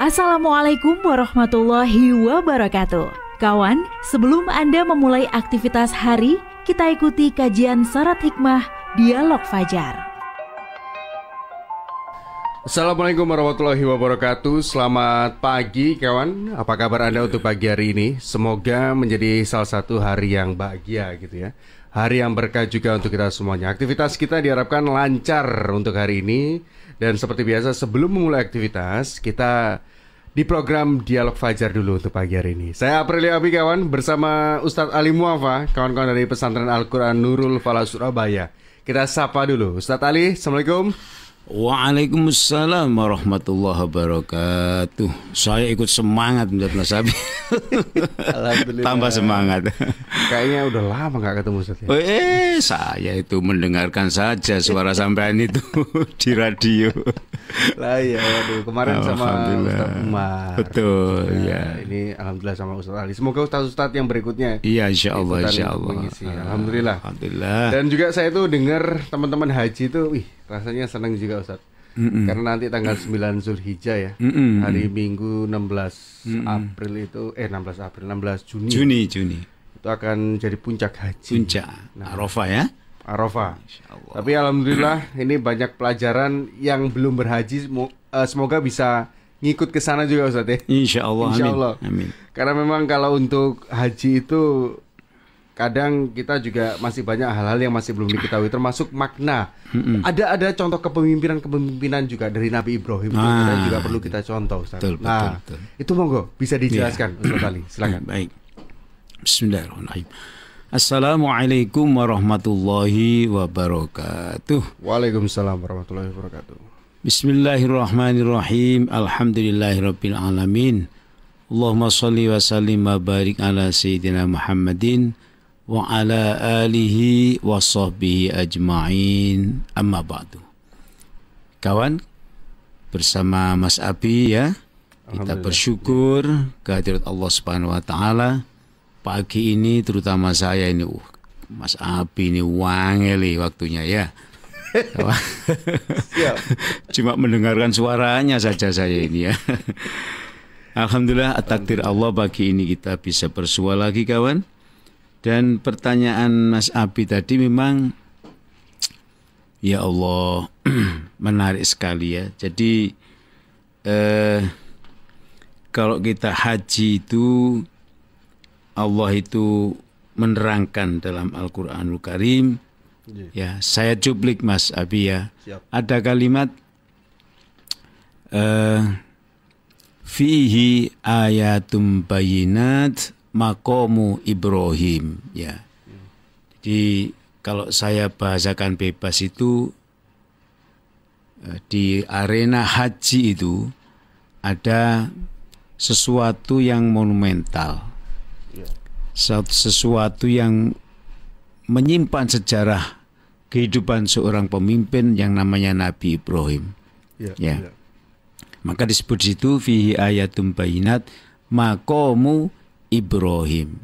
Assalamualaikum warahmatullahi wabarakatuh. Kawan, sebelum Anda memulai aktivitas hari, kita ikuti kajian Syarat Hikmah Dialog Fajar. Assalamualaikum warahmatullahi wabarakatuh. Selamat pagi kawan. Apa kabar Anda untuk pagi hari ini? Semoga menjadi salah satu hari yang bahagia gitu ya. Hari yang berkah juga untuk kita semuanya. Aktivitas kita diharapkan lancar untuk hari ini. Dan seperti biasa sebelum memulai aktivitas, kita di program Dialog Fajar dulu untuk pagi hari ini. Saya Aprilia Abi kawan, bersama Ustadz Ali Muafa, kawan-kawan dari Pesantren Al-Quran Nurul Falah Surabaya. Kita sapa dulu. Ustadz Ali, Assalamualaikum. Waalaikumsalam warahmatullahi wabarakatuh. Saya ikut semangat melihat Mas Abi. Alhamdulillah. Tambah semangat. Kayaknya udah lama gak ketemu Ustaz ya? Saya itu mendengarkan saja suara sampean itu di radio. Lah ya, waduh, kemarin sama Ustaz Umar. Betul ya. Ini alhamdulillah sama Ustaz Ali. Semoga Ustaz-Ustaz yang berikutnya. Iya, insyaallah, insyaallah. Alhamdulillah. Alhamdulillah. Dan juga saya tuh dengar teman-teman haji itu, rasanya senang juga Ustaz. Karena nanti tanggal 9 Zulhijjah ya. Hari Minggu 16 April itu 16 Juni. Juni. Itu akan jadi puncak haji. Puncak. Arafah ya. Arafah. Tapi alhamdulillah ini banyak pelajaran yang belum berhaji, semoga bisa ngikut ke sana juga Ustaz ya. Insyaallah. Amin. Karena memang kalau untuk haji itu kadang kita juga masih banyak hal-hal yang masih belum diketahui, termasuk makna. Ada contoh kepemimpinan juga dari Nabi Ibrahim itu juga perlu kita contoh Ustaz. Betul. Itu monggo bisa dijelaskan Ustaz Ali. Silakan. Baik. Bismillahirrahmanirrahim. Assalamualaikum warahmatullahi wabarakatuh. Waalaikumsalam warahmatullahi wabarakatuh. Bismillahirrahmanirrahim. Alhamdulillahirabbil alamin. Allahumma shalli wa sallim wa barik ala sayyidina Muhammadin wa ala alihi wa sahbihi ajma'in. Amma ba'du. Kawan, bersama Mas Abi ya, kita bersyukur kehadirat Allah Subhanahu wa taala. Pagi ini terutama saya ini Mas Abi ini wangeli waktunya ya. Cuma mendengarkan suaranya saja saya ini ya. Alhamdulillah, takdir Allah pagi ini kita bisa bersua lagi kawan. Dan pertanyaan Mas Abi tadi memang ya Allah menarik sekali ya. Jadi kalau kita haji itu Allah itu menerangkan dalam Al-Quranul Karim. Ya, saya cuplik Mas Abi ya. Siap. Ada kalimat fihi ayatum bayinat maqamu Ibrahim ya. Jadi kalau saya bahasakan bebas itu di arena haji itu ada sesuatu yang monumental. Sesuatu yang menyimpan sejarah kehidupan seorang pemimpin yang namanya Nabi Ibrahim. Ya. Maka disebut situ fihi ayatum bayinat maqamu Ibrahim.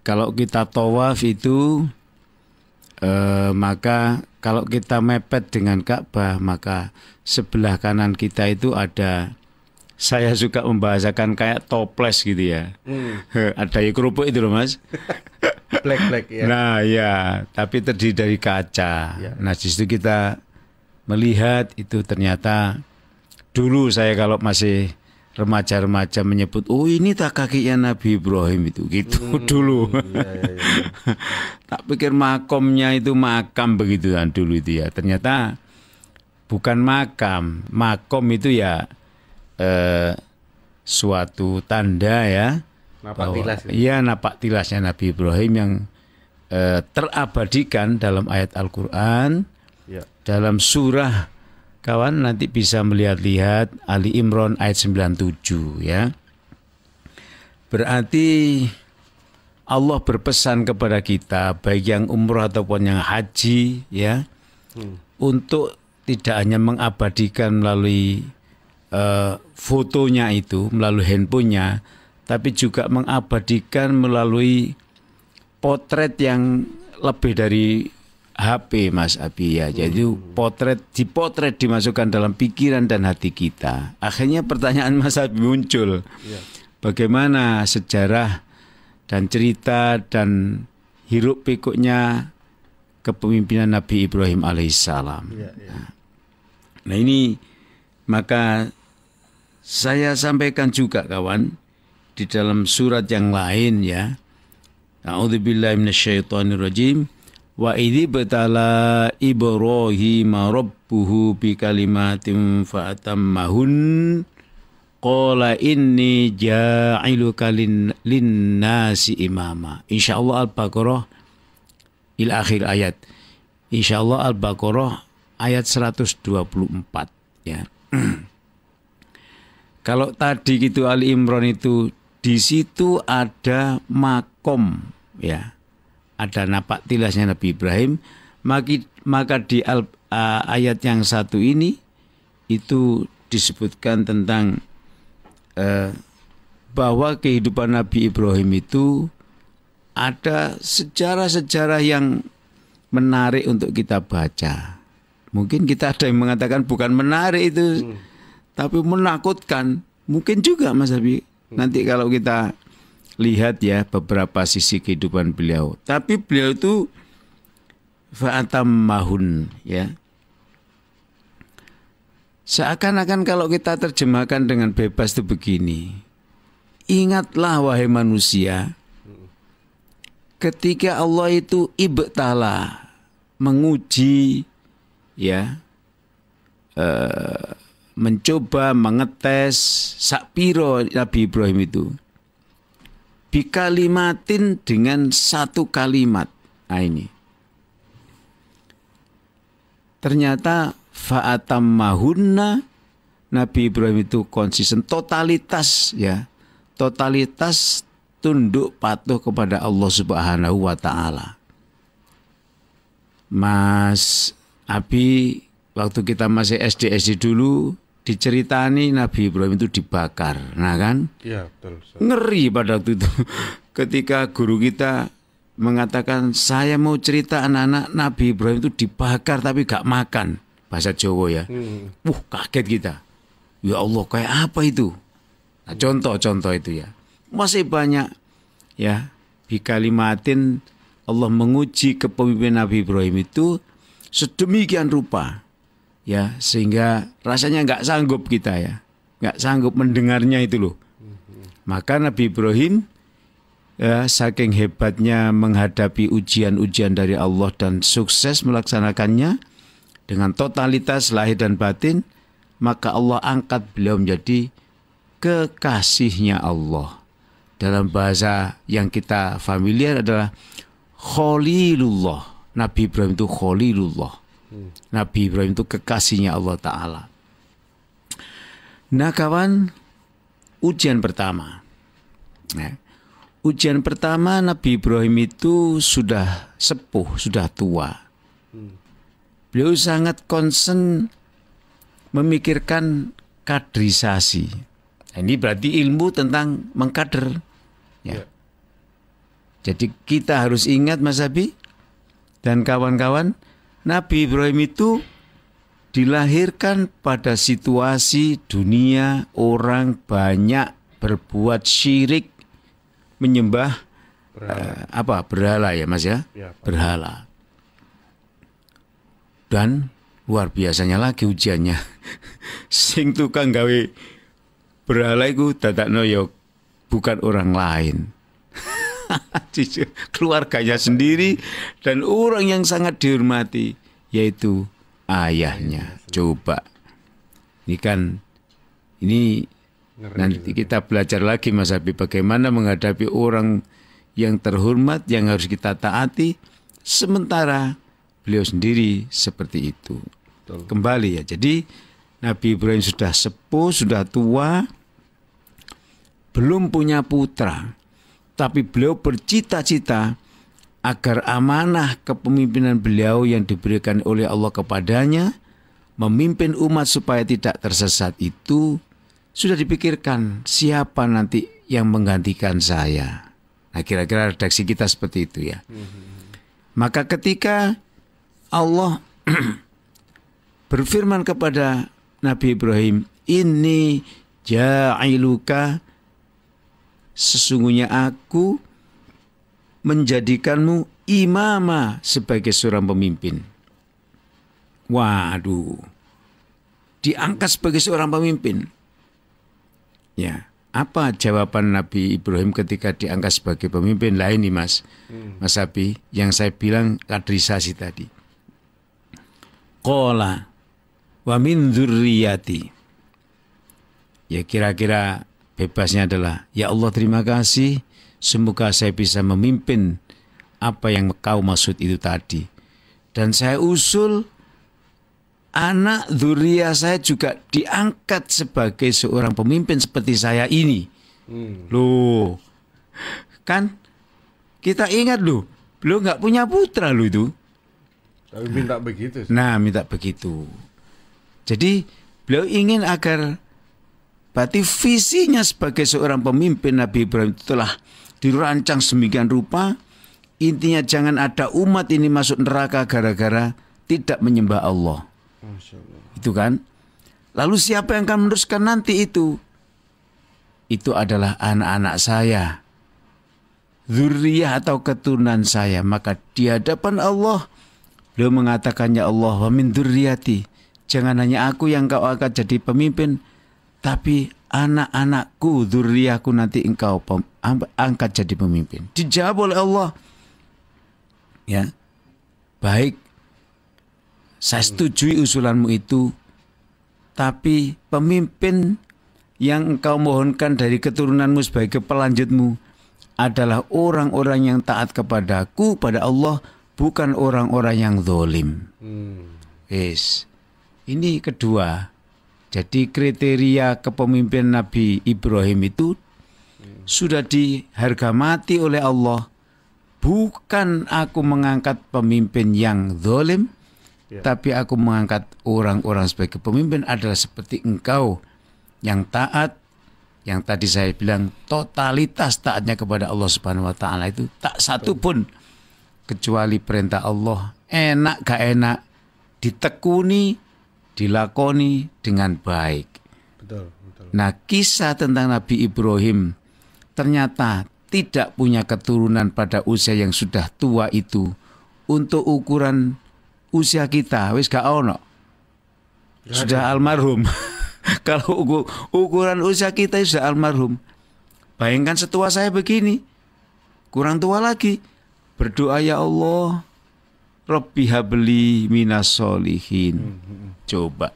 Kalau kita tawaf itu maka kalau kita mepet dengan Ka'bah maka sebelah kanan kita itu ada, saya suka membahasakan kayak toples gitu ya. Ada kerupuk itu loh Mas. Black ya. Nah ya, tapi terdiri dari kaca. Ya. Nah di situ kita melihat itu ternyata dulu saya kalau masih remaja-remaja menyebut, oh ini tak kakinya Nabi Ibrahim itu gitu dulu. Ya. Tak pikir makomnya itu makam begitu kan dulu itu ya. Ternyata bukan makam, makom itu ya suatu tanda ya. Napak tilasnya Nabi Ibrahim yang terabadikan dalam ayat Al-Quran ya. Dalam surah kawan nanti bisa melihat-lihat Ali Imran ayat 97 ya. Berarti Allah berpesan kepada kita baik yang umrah ataupun yang haji ya, untuk tidak hanya mengabadikan melalui fotonya itu melalui handphonenya, tapi juga mengabadikan melalui potret yang lebih dari HP Mas Abi ya. Jadi dipotret dimasukkan dalam pikiran dan hati kita. Akhirnya pertanyaan Mas Abi muncul. Bagaimana sejarah dan cerita dan hiruk pikuknya kepemimpinan Nabi Ibrahim alaihissalam. Nah ini maka saya sampaikan juga kawan di dalam surat yang lain ya. A'udzubillahi minasyaitonirrajim. Wa idzi batala Ibrahim rabbuhu bi kalimatin fa'atammahun qala inni ja'iluka lin-nasi imama. Insyaallah Al-Baqarah ila akhir ayat. Insyaallah Al-Baqarah ayat 124 ya. Kalau tadi gitu Ali Imran itu di situ ada makom ya. Ada napak tilasnya Nabi Ibrahim, maka di ayat yang satu ini itu disebutkan tentang bahwa kehidupan Nabi Ibrahim itu ada sejarah-sejarah yang menarik untuk kita baca. Mungkin kita ada yang mengatakan bukan menarik itu, tapi menakutkan. Mungkin juga Mas Abi. Nanti kalau kita lihat ya beberapa sisi kehidupan beliau. Tapi beliau itu fa'atammahun ya. Seakan-akan kalau kita terjemahkan dengan bebas itu begini. Ingatlah wahai manusia, ketika Allah itu ibtala, menguji ya, mencoba mengetes sakpiro Nabi Ibrahim itu. Bikalimatin dengan satu kalimat. Nah ini. Ternyata fa'atammahunna, Nabi Ibrahim itu konsisten, totalitas ya. Totalitas tunduk patuh kepada Allah Subhanahu wa taala. Mas Abi waktu kita masih SD dulu diceritani Nabi Ibrahim itu dibakar, nah kan? Iya betul. Ngeri pada waktu itu, ketika guru kita mengatakan saya mau cerita anak-anak Nabi Ibrahim itu dibakar tapi gak makan, bahasa Jawa ya. Kaget kita. Ya Allah kayak apa itu? Nah, contoh-contoh itu ya. Masih banyak ya. Bikalimatin Allah menguji kepemimpinan Nabi Ibrahim itu sedemikian rupa. Ya, sehingga rasanya nggak sanggup kita ya, nggak sanggup mendengarnya itu loh. Maka Nabi Ibrahim ya, saking hebatnya menghadapi ujian-ujian dari Allah dan sukses melaksanakannya dengan totalitas lahir dan batin, maka Allah angkat beliau menjadi kekasihnya Allah. Dalam bahasa yang kita familiar adalah Khalilullah. Nabi Ibrahim itu Khalilullah. Nabi Ibrahim itu kekasihnya Allah Ta'ala. Nah kawan, ujian pertama. Nah, ujian pertama Nabi Ibrahim itu sudah sepuh, sudah tua. Beliau sangat concern memikirkan kaderisasi. Nah, ini berarti ilmu tentang mengkader. Ya. Jadi kita harus ingat Mas Abi dan kawan-kawan, Nabi Ibrahim itu dilahirkan pada situasi dunia orang banyak berbuat syirik, menyembah berhala ya Mas ya, berhala. Dan luar biasanya lagi ujiannya. Sing tukang gawe berhala itu dadakno ya bukan orang lain. Keluarganya sendiri dan orang yang sangat dihormati, yaitu ayahnya. Coba ini nanti kita belajar lagi Mas Habib, bagaimana menghadapi orang yang terhormat yang harus kita taati, sementara beliau sendiri seperti itu. Betul. Kembali ya, jadi Nabi Ibrahim sudah sepuh, sudah tua, belum punya putra, tapi beliau bercita-cita agar amanah kepemimpinan beliau yang diberikan oleh Allah kepadanya, memimpin umat supaya tidak tersesat, itu sudah dipikirkan siapa nanti yang menggantikan saya. Nah kira-kira redaksi kita seperti itu ya. Maka ketika Allah berfirman kepada Nabi Ibrahim, "Inni ja'iluka, sesungguhnya aku menjadikanmu imama, sebagai seorang pemimpin." Waduh, diangkat sebagai seorang pemimpin. Ya, apa jawaban Nabi Ibrahim ketika diangkat sebagai pemimpin? Lah ini Mas Abi, yang saya bilang kaderisasi tadi. Qala wa min dzurriyyati. Ya, kira-kira bebasnya adalah, ya Allah terima kasih, semoga saya bisa memimpin apa yang kau maksud itu tadi. Dan saya usul anak dzurriyyah saya juga diangkat sebagai seorang pemimpin seperti saya ini. Loh, kan kita ingat loh, beliau nggak punya putra loh itu. Tapi minta begitu. Nah, minta begitu. Jadi beliau ingin agar berarti visinya sebagai seorang pemimpin Nabi Ibrahim itu telah dirancang sedemikian rupa. Intinya jangan ada umat ini masuk neraka gara-gara tidak menyembah Allah. Masya Allah. Itu kan. Lalu siapa yang akan meneruskan nanti itu? Itu adalah anak-anak saya, dzurriyyah atau keturunan saya. Maka di hadapan Allah beliau mengatakan, ya Allah, wa min dzurriyyati, jangan hanya aku yang kau akan jadi pemimpin, tapi anak-anakku, dzurriyyahku nanti engkau angkat jadi pemimpin. Dijawab oleh Allah, ya, baik, saya setujui usulanmu itu, tapi pemimpin yang engkau mohonkan dari keturunanmu sebagai pelanjutmu adalah orang-orang yang taat kepadaku, pada Allah, bukan orang-orang yang zalim. Yes. Ini kedua. Jadi kriteria kepemimpinan Nabi Ibrahim itu sudah diharga mati oleh Allah. Bukan aku mengangkat pemimpin yang zalim, tapi aku mengangkat orang-orang sebagai pemimpin adalah seperti engkau yang taat, yang tadi saya bilang totalitas taatnya kepada Allah Subhanahu wa taala, itu tak satu pun kecuali perintah Allah, enak gak enak, ditekuni, dilakoni dengan baik. Betul. Nah, kisah tentang Nabi Ibrahim ternyata tidak punya keturunan pada usia yang sudah tua itu, untuk ukuran usia kita wis gak ono, sudah almarhum. Kalau ukuran usia kita sudah almarhum, bayangkan setua saya begini, kurang tua lagi, berdoa, ya Allah, Rabbi habli minas solihin. Coba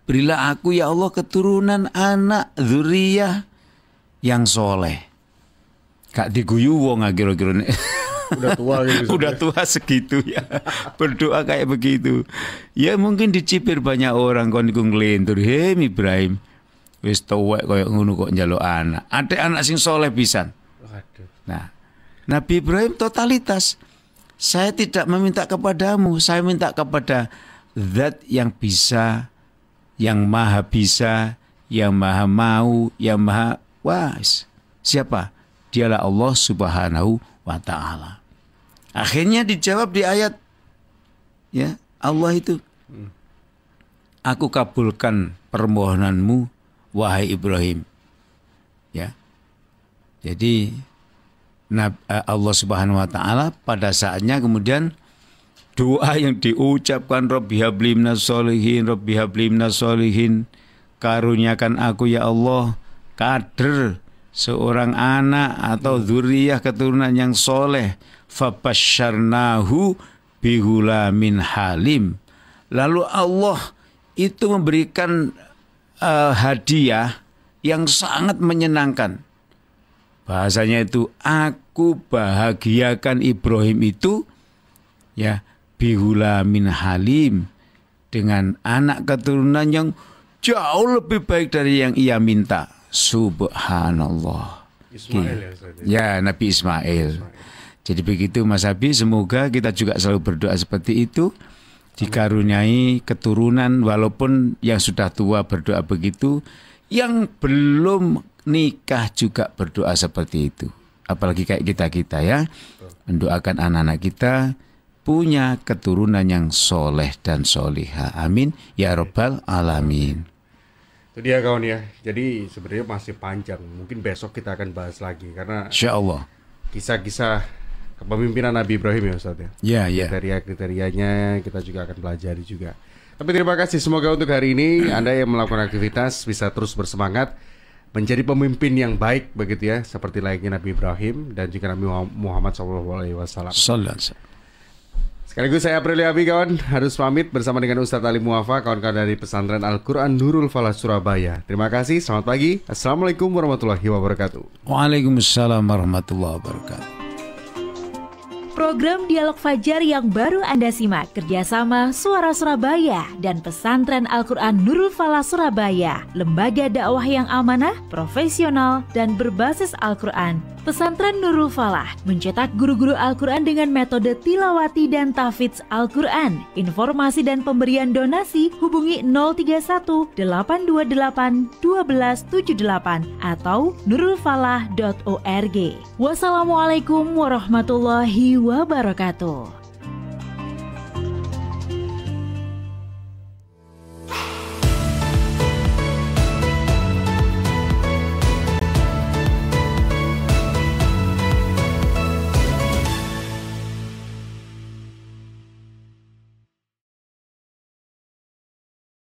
berilah aku ya Allah keturunan anak dzurriyyah yang soleh. Gak diguyu wong kira-kira. Udah tua gitu. Udah tua segitu ya. Berdoa kayak begitu. Ya mungkin dicipir banyak orang kon iku nglentur, "He Ibrahim, wis tuwek koyo ngono kok njaluk anak. Ada anak sing soleh pisan." Waduh. Nah, Nabi Ibrahim totalitas. Saya tidak meminta kepadamu, saya minta kepada Zat yang bisa, yang maha bisa, yang maha mau, yang maha was. Siapa? Dialah Allah Subhanahu wa ta'ala. Akhirnya dijawab di ayat, ya, Allah itu, aku kabulkan permohonanmu wahai Ibrahim. Ya. Jadi Allah Subhanahu wa taala pada saatnya kemudian doa yang diucapkan, Rabbi habli minas sholihin, Rabbi habli minas sholihin, karuniakan aku ya Allah kader seorang anak atau dzurriyyah keturunan yang soleh. Fabasyarnahu bihulamin halim. Lalu Allah itu memberikan hadiah yang sangat menyenangkan. Bahasanya itu, aku bahagiakan Ibrahim itu, ya, bihulamin halim, dengan anak keturunan yang jauh lebih baik dari yang ia minta. Subhanallah. Ismail ya, Nabi Ismail. Jadi begitu Mas Abi, semoga kita juga selalu berdoa seperti itu, dikaruniai keturunan, walaupun yang sudah tua berdoa begitu, yang belum nikah juga berdoa seperti itu. Apalagi kayak kita ya, mendoakan anak-anak kita punya keturunan yang soleh dan solihah. Amin ya rabbal alamin. Itu dia kawan ya. Jadi sebenarnya masih panjang. Mungkin besok kita akan bahas lagi karena Insya Allah. Kisah-kisah kepemimpinan Nabi Ibrahim ya Ustaz ya. Ya. Kriteria-kriterianya kita juga akan pelajari juga. Tapi terima kasih, semoga untuk hari ini Anda yang melakukan aktivitas bisa terus bersemangat menjadi pemimpin yang baik begitu ya, seperti layaknya Nabi Ibrahim dan juga Nabi Muhammad SAW. Sekaligus saya Aprilia Abi kawan, harus pamit bersama dengan Ustadz Ali Muafa, kawan-kawan dari Pesantren Al-Quran Nurul Falah Surabaya. Terima kasih, selamat pagi. Assalamualaikum warahmatullahi wabarakatuh. Waalaikumsalam warahmatullahi wabarakatuh. Program Dialog Fajar yang baru Anda simak kerjasama Suara Surabaya dan Pesantren Al-Quran Nurul Falah Surabaya, lembaga dakwah yang amanah, profesional, dan berbasis Al-Quran. Pesantren Nurul Falah mencetak guru-guru Al-Quran dengan metode tilawati dan tahfidz Al-Quran. Informasi dan pemberian donasi hubungi 031 828 1278 atau nurulfalah.org. Wassalamualaikum warahmatullahi wabarakatuh.